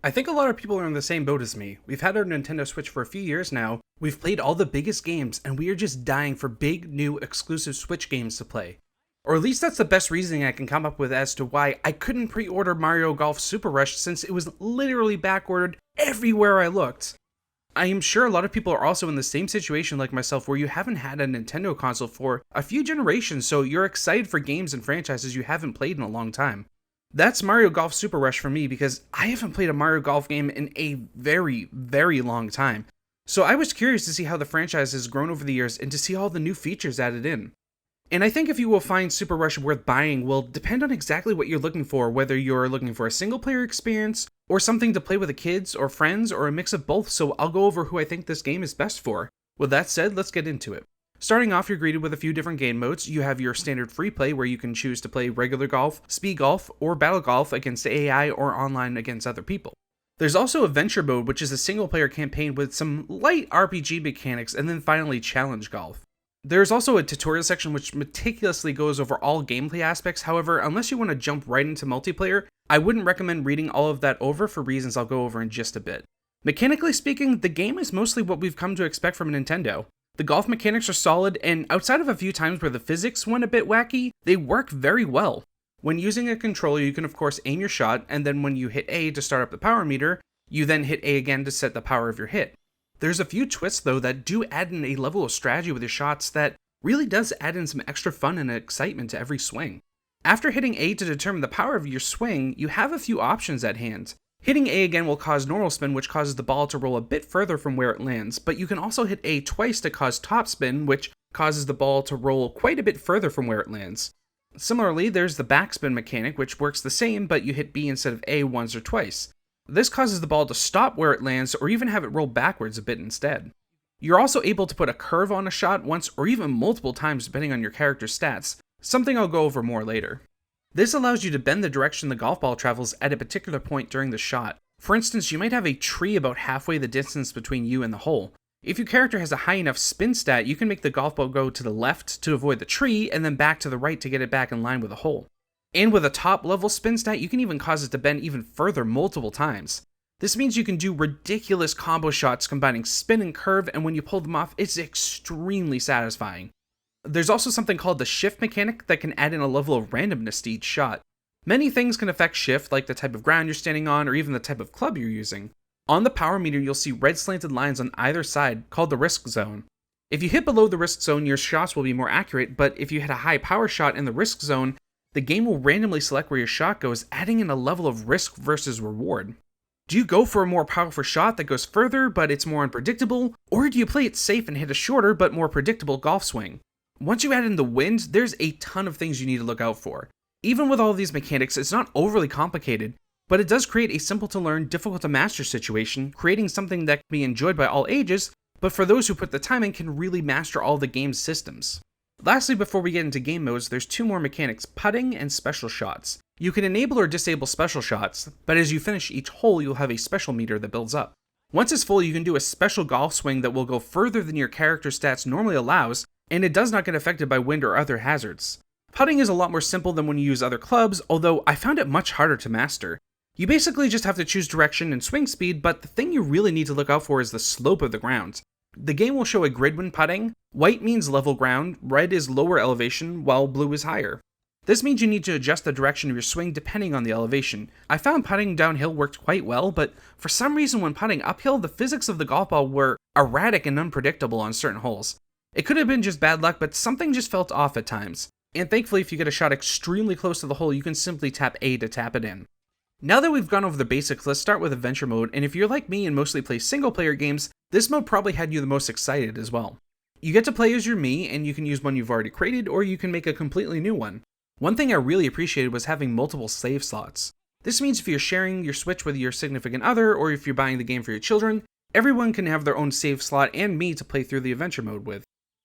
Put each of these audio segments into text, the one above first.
I think a lot of people are in the same boat as me. We've had our Nintendo Switch for a few years now, we've played all the biggest games, and we are just dying for big, new, exclusive Switch games to play. Or at least that's the best reasoning I can come up with as to why I couldn't pre-order Mario Golf Super Rush since it was literally backordered everywhere I looked. I am sure a lot of people are also in the same situation like myself where you haven't had a Nintendo console for a few generations, so you're excited for games and franchises you haven't played in a long time. That's Mario Golf Super Rush for me because I haven't played a Mario Golf game in a very, very long time. So I was curious to see how the franchise has grown over the years and to see all the new features added in. And I think if you will find Super Rush worth buying will depend on exactly what you're looking for, whether you're looking for a single player experience, or something to play with the kids or friends, or a mix of both, so I'll go over who I think this game is best for. With that said, let's get into it. Starting off, you're greeted with a few different game modes. You have your standard free play, where you can choose to play regular golf, speed golf, or battle golf against AI or online against other people. There's also Adventure Mode, which is a single player campaign with some light RPG mechanics, and then finally Challenge Golf. There's also a tutorial section which meticulously goes over all gameplay aspects. However, unless you want to jump right into multiplayer, I wouldn't recommend reading all of that over for reasons I'll go over in just a bit. Mechanically speaking, the game is mostly what we've come to expect from Nintendo. The golf mechanics are solid, and outside of a few times where the physics went a bit wacky, they work very well. When using a controller, you can of course aim your shot, and then when you hit A to start up the power meter, you then hit A again to set the power of your hit. There's a few twists though that do add in a level of strategy with your shots that really does add in some extra fun and excitement to every swing. After hitting A to determine the power of your swing, you have a few options at hand. Hitting A again will cause normal spin, which causes the ball to roll a bit further from where it lands, but you can also hit A twice to cause top spin, which causes the ball to roll quite a bit further from where it lands. Similarly, there's the backspin mechanic, which works the same, but you hit B instead of A once or twice. This causes the ball to stop where it lands or even have it roll backwards a bit instead. You're also able to put a curve on a shot once or even multiple times depending on your character's stats, something I'll go over more later. This allows you to bend the direction the golf ball travels at a particular point during the shot. For instance, you might have a tree about halfway the distance between you and the hole. If your character has a high enough spin stat, you can make the golf ball go to the left to avoid the tree and then back to the right to get it back in line with the hole. And with a top level spin stat, you can even cause it to bend even further multiple times. This means you can do ridiculous combo shots combining spin and curve, and when you pull them off, it's extremely satisfying. There's also something called the shift mechanic that can add in a level of randomness to each shot. Many things can affect shift, like the type of ground you're standing on or even the type of club you're using. On the power meter, you'll see red slanted lines on either side called the risk zone. If you hit below the risk zone, your shots will be more accurate, but if you hit a high power shot in the risk zone, the game will randomly select where your shot goes, adding in a level of risk versus reward. Do you go for a more powerful shot that goes further, but it's more unpredictable, or do you play it safe and hit a shorter but more predictable golf swing? Once you add in the wind, there's a ton of things you need to look out for. Even with all of these mechanics, it's not overly complicated, but it does create a simple to learn, difficult to master situation, creating something that can be enjoyed by all ages, but for those who put the time in can really master all the game's systems. Lastly, before we get into game modes, there's two more mechanics, putting and special shots. You can enable or disable special shots, but as you finish each hole, you'll have a special meter that builds up. Once it's full, you can do a special golf swing that will go further than your character's stats normally allows, and it does not get affected by wind or other hazards. Putting is a lot more simple than when you use other clubs, although I found it much harder to master. You basically just have to choose direction and swing speed, but the thing you really need to look out for is the slope of the ground. The game will show a grid when putting. White means level ground, red is lower elevation, while blue is higher. This means you need to adjust the direction of your swing depending on the elevation. I found putting downhill worked quite well, but for some reason when putting uphill, the physics of the golf ball were erratic and unpredictable on certain holes. It could have been just bad luck, but something just felt off at times. And thankfully, if you get a shot extremely close to the hole, you can simply tap A to tap it in. Now that we've gone over the basics, let's start with Adventure Mode, and if you're like me and mostly play single player games, this mode probably had you the most excited as well. You get to play as your Mii, and you can use one you've already created, or you can make a completely new one. One thing I really appreciated was having multiple save slots. This means if you're sharing your Switch with your significant other, or if you're buying the game for your children, everyone can have their own save slot and Mii to play through the Adventure Mode with.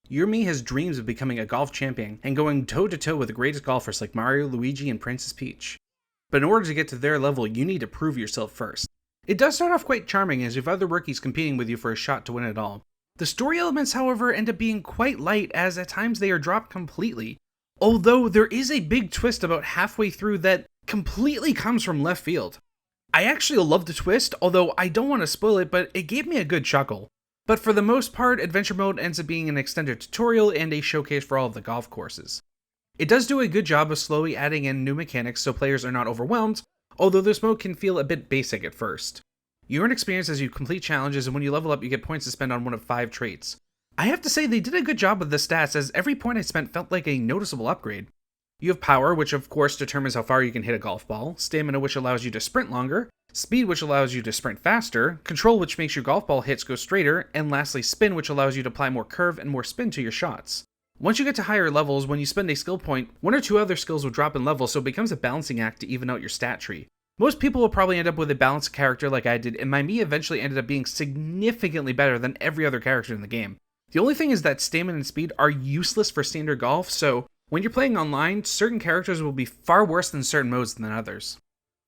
Your Mii has dreams of becoming a golf champion and going toe-to-toe with the greatest golfers like Mario, Luigi, and Princess Peach. But in order to get to their level, you need to prove yourself first. It does start off quite charming as you have other rookies competing with you for a shot to win it all. The story elements, however, end up being quite light as at times they are dropped completely. Although there is a big twist about halfway through that completely comes from left field. I actually love the twist, although I don't want to spoil it, but it gave me a good chuckle. But for the most part, Adventure Mode ends up being an extended tutorial and a showcase for all of the golf courses. It does do a good job of slowly adding in new mechanics so players are not overwhelmed, although this mode can feel a bit basic at first. You earn experience as you complete challenges, and when you level up you get points to spend on one of 5 traits. I have to say they did a good job with the stats, as every point I spent felt like a noticeable upgrade. You have power, which of course determines how far you can hit a golf ball, stamina, which allows you to sprint longer, speed, which allows you to sprint faster, control, which makes your golf ball hits go straighter, and lastly spin, which allows you to apply more curve and more spin to your shots. Once you get to higher levels, when you spend a skill point, 1 or 2 other skills will drop in level, so it becomes a balancing act to even out your stat tree. Most people will probably end up with a balanced character like I did, and my me eventually ended up being significantly better than every other character in the game. The only thing is that stamina and speed are useless for standard golf, so when you're playing online, certain characters will be far worse than certain modes than others.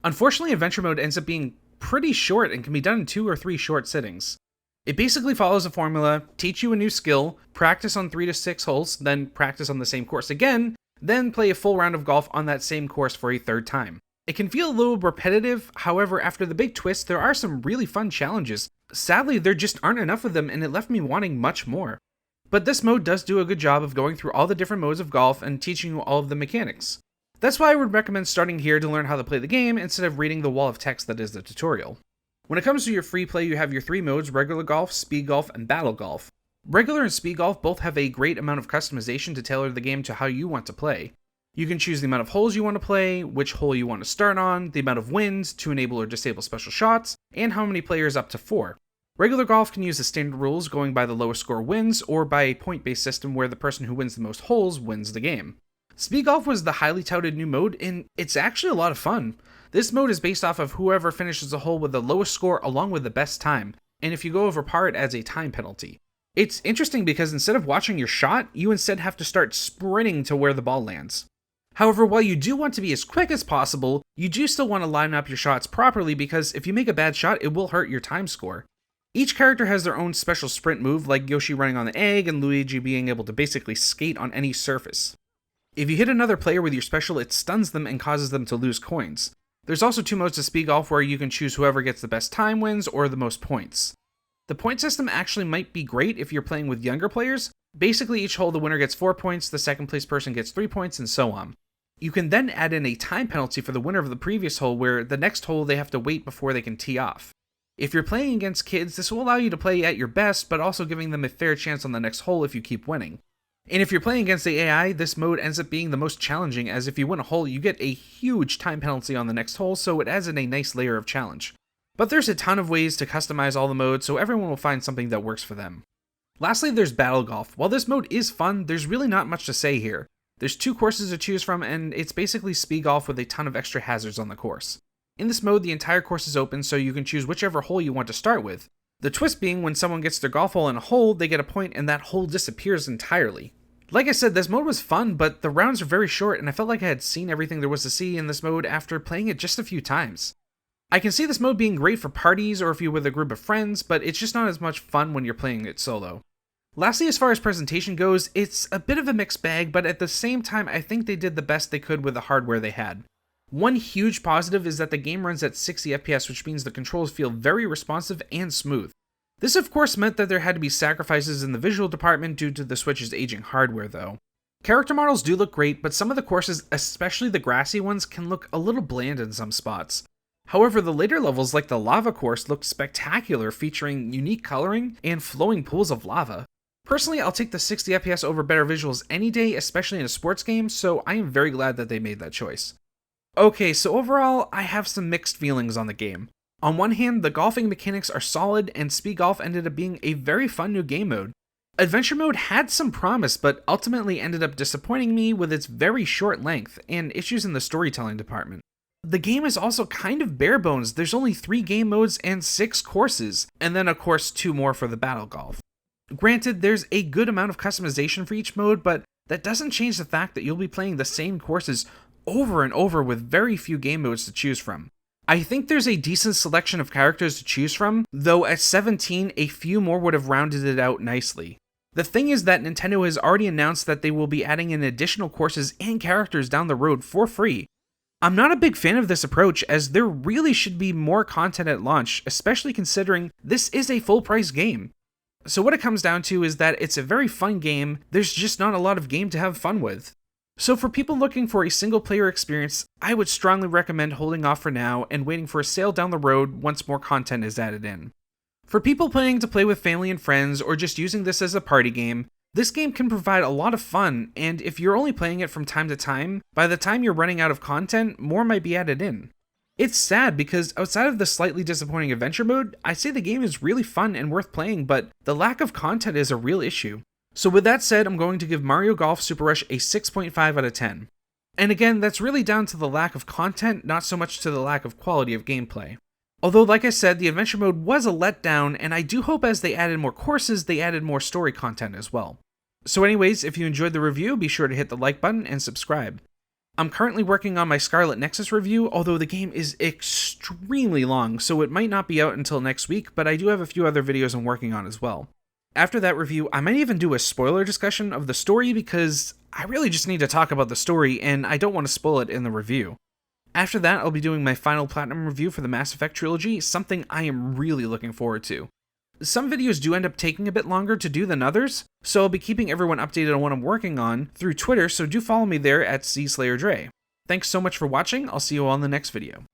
Unfortunately, Adventure Mode ends up being pretty short and can be done in 2 or 3 short sittings. It basically follows a formula: teach you a new skill, practice on 3 to 6 holes, then practice on the same course again, then play a full round of golf on that same course for a 3rd time. It can feel a little repetitive, however after the big twist there are some really fun challenges. Sadly, there just aren't enough of them and it left me wanting much more. But this mode does do a good job of going through all the different modes of golf and teaching you all of the mechanics. That's why I would recommend starting here to learn how to play the game instead of reading the wall of text that is the tutorial. When it comes to your free play, you have your 3 modes: regular golf, speed golf, and battle golf. Regular and speed golf both have a great amount of customization to tailor the game to how you want to play. You can choose the amount of holes you want to play, which hole you want to start on, the amount of wins to enable or disable special shots, and how many players up to 4. Regular golf can use the standard rules going by the lowest score wins, or by a point-based system where the person who wins the most holes wins the game. Speed golf was the highly touted new mode, and it's actually a lot of fun. This mode is based off of whoever finishes the hole with the lowest score along with the best time, and if you go over par it adds a time penalty. It's interesting because instead of watching your shot, you instead have to start sprinting to where the ball lands. However, while you do want to be as quick as possible, you do still want to line up your shots properly, because if you make a bad shot, it will hurt your time score. Each character has their own special sprint move, like Yoshi running on the egg and Luigi being able to basically skate on any surface. If you hit another player with your special, it stuns them and causes them to lose coins. There's also 2 modes of speed golf where you can choose whoever gets the best time wins or the most points. The point system actually might be great if you're playing with younger players. Basically, each hole the winner gets 4 points, the second place person gets 3 points, and so on. You can then add in a time penalty for the winner of the previous hole, where the next hole they have to wait before they can tee off. If you're playing against kids, this will allow you to play at your best, but also giving them a fair chance on the next hole if you keep winning. And if you're playing against the AI, this mode ends up being the most challenging, as if you win a hole, you get a huge time penalty on the next hole, so it adds in a nice layer of challenge. But there's a ton of ways to customize all the modes, so everyone will find something that works for them. Lastly, there's Battle Golf. While this mode is fun, there's really not much to say here. There's 2 courses to choose from, and it's basically speed golf with a ton of extra hazards on the course. In this mode, the entire course is open, so you can choose whichever hole you want to start with. The twist being, when someone gets their golf ball in a hole, they get a point and that hole disappears entirely. Like I said, this mode was fun, but the rounds are very short, and I felt like I had seen everything there was to see in this mode after playing it just a few times. I can see this mode being great for parties or if you're with a group of friends, but it's just not as much fun when you're playing it solo. Lastly, as far as presentation goes, it's a bit of a mixed bag, but at the same time, I think they did the best they could with the hardware they had. One huge positive is that the game runs at 60 FPS, which means the controls feel very responsive and smooth. This of course meant that there had to be sacrifices in the visual department due to the Switch's aging hardware though. Character models do look great, but some of the courses, especially the grassy ones, can look a little bland in some spots. However, the later levels like the lava course looked spectacular, featuring unique coloring and flowing pools of lava. Personally, I'll take the 60 FPS over better visuals any day, especially in a sports game, so I am very glad that they made that choice. Okay, so overall, I have some mixed feelings on the game. On one hand, the golfing mechanics are solid, and speed golf ended up being a very fun new game mode. Adventure mode had some promise, but ultimately ended up disappointing me with its very short length and issues in the storytelling department. The game is also kind of bare bones. There's only 3 game modes and 6 courses, and then of course 2 more for the battle golf. Granted, there's a good amount of customization for each mode, but that doesn't change the fact that you'll be playing the same courses over and over with very few game modes to choose from. I think there's a decent selection of characters to choose from, though at 17, a few more would have rounded it out nicely. The thing is that Nintendo has already announced that they will be adding in additional courses and characters down the road for free. I'm not a big fan of this approach, as there really should be more content at launch, especially considering this is a full price game. So what it comes down to is that it's a very fun game, there's just not a lot of game to have fun with. So for people looking for a single player experience, I would strongly recommend holding off for now and waiting for a sale down the road once more content is added in. For people planning to play with family and friends or just using this as a party game, this game can provide a lot of fun, and if you're only playing it from time to time, by the time you're running out of content, more might be added in. It's sad because outside of the slightly disappointing adventure mode, I say the game is really fun and worth playing, but the lack of content is a real issue. So with that said, I'm going to give Mario Golf Super Rush a 6.5 out of 10. And again, that's really down to the lack of content, not so much to the lack of quality of gameplay. Although, like I said, the adventure mode was a letdown, and I do hope as they added more courses, they added more story content as well. So anyways, if you enjoyed the review, be sure to hit the like button and subscribe. I'm currently working on my Scarlet Nexus review, although the game is extremely long, so it might not be out until next week, but I do have a few other videos I'm working on as well. After that review, I might even do a spoiler discussion of the story because I really just need to talk about the story and I don't want to spoil it in the review. After that, I'll be doing my final Platinum review for the Mass Effect Trilogy, something I am really looking forward to. Some videos do end up taking a bit longer to do than others, so I'll be keeping everyone updated on what I'm working on through Twitter, so do follow me there at CSlayerDre. Thanks so much for watching, I'll see you all in the next video.